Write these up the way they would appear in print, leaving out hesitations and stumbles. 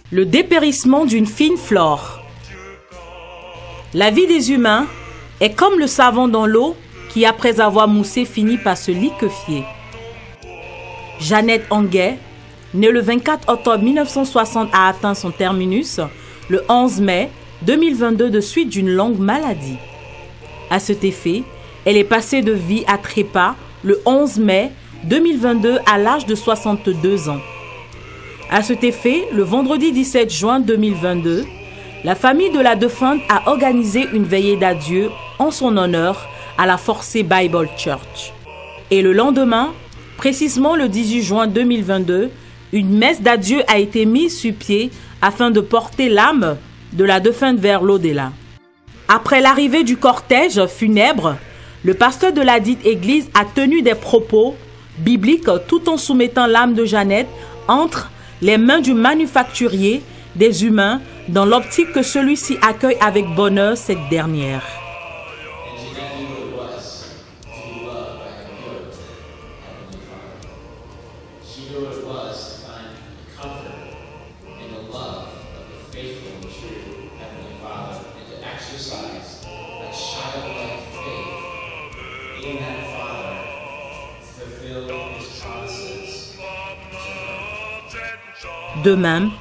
Le dépérissement d'une fine flore. La vie des humains est comme le savon dans l'eau qui, après avoir moussé, finit par se liquéfier. Jeannette Anguet, née le 24 octobre 1960, a atteint son terminus le 11 mai 2022 de suite d'une longue maladie. À cet effet, elle est passée de vie à trépas le 11 mai 2022 à l'âge de 62 ans. À cet effet, le vendredi 17 juin 2022, la famille de la défunte a organisé une veillée d'adieu en son honneur à la Forcé Bible Church. Et le lendemain, précisément le 18 juin 2022, une messe d'adieu a été mise sur pied afin de porter l'âme de la défunte vers l'au-delà. Après l'arrivée du cortège funèbre, le pasteur de la dite église a tenu des propos bibliques tout en soumettant l'âme de Jeannette entre les mains du manufacturier des humains dans l'optique que celui-ci accueille avec bonheur cette dernière. De même,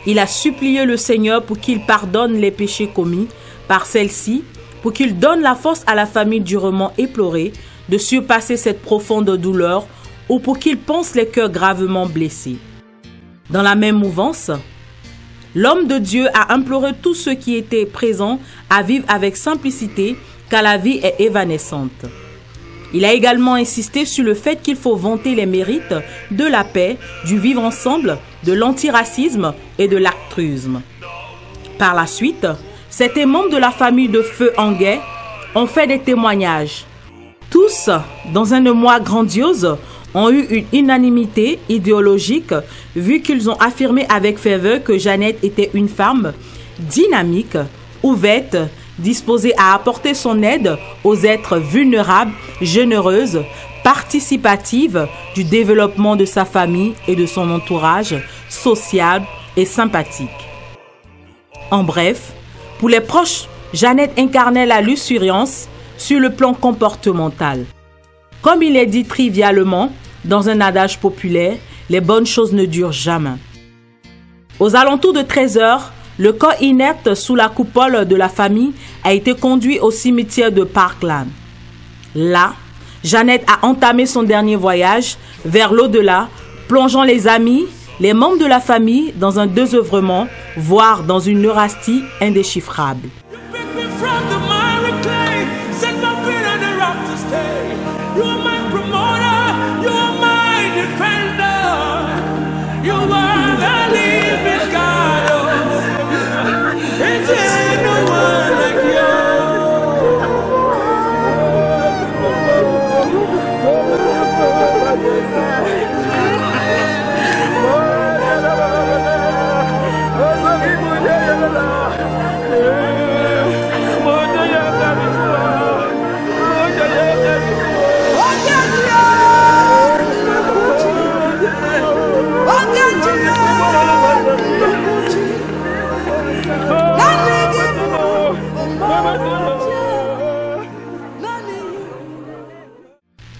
il a supplié le Seigneur pour qu'il pardonne les péchés commis par celle-ci, pour qu'il donne la force à la famille durement éplorée de surpasser cette profonde douleur ou pour qu'il pense les cœurs gravement blessés. Dans la même mouvance, l'homme de Dieu a imploré tous ceux qui étaient présents à vivre avec simplicité car la vie est évanescente. Il a également insisté sur le fait qu'il faut vanter les mérites de la paix, du vivre ensemble, de l'antiracisme et de l'altruisme. Par la suite, certains membres de la famille de Feu Anguet ont fait des témoignages. Tous, dans un émoi grandiose, ont eu une unanimité idéologique vu qu'ils ont affirmé avec ferveur que Jeannette était une femme dynamique, ouverte, disposée à apporter son aide aux êtres vulnérables, généreuse, participative du développement de sa famille et de son entourage, sociable et sympathique. En bref, pour les proches, Jeannette incarnait la luxuriance sur le plan comportemental. Comme il est dit trivialement dans un adage populaire, les bonnes choses ne durent jamais. Aux alentours de 13 heures, le corps inerte sous la coupole de la famille a été conduit au cimetière de Parkland. Là, Jeannette a entamé son dernier voyage vers l'au-delà, plongeant les amis, les membres de la famille dans un désœuvrement, voire dans une neurasthie indéchiffrable.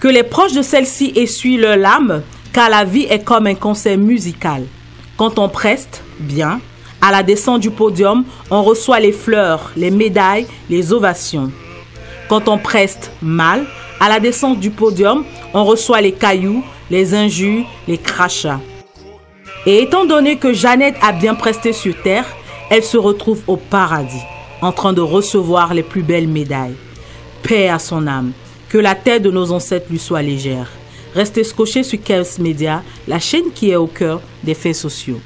Que les proches de celle-ci essuient leur larmes, car la vie est comme un concert musical. Quand on preste bien, à la descente du podium, on reçoit les fleurs, les médailles, les ovations. Quand on preste mal, à la descente du podium, on reçoit les cailloux, les injures, les crachats. Et étant donné que Jeannette a bien presté sur terre, elle se retrouve au paradis, en train de recevoir les plus belles médailles. Paix à son âme. Que la terre de nos ancêtres lui soit légère. Restez scotchés sur Chaos Media, la chaîne qui est au cœur des faits sociaux.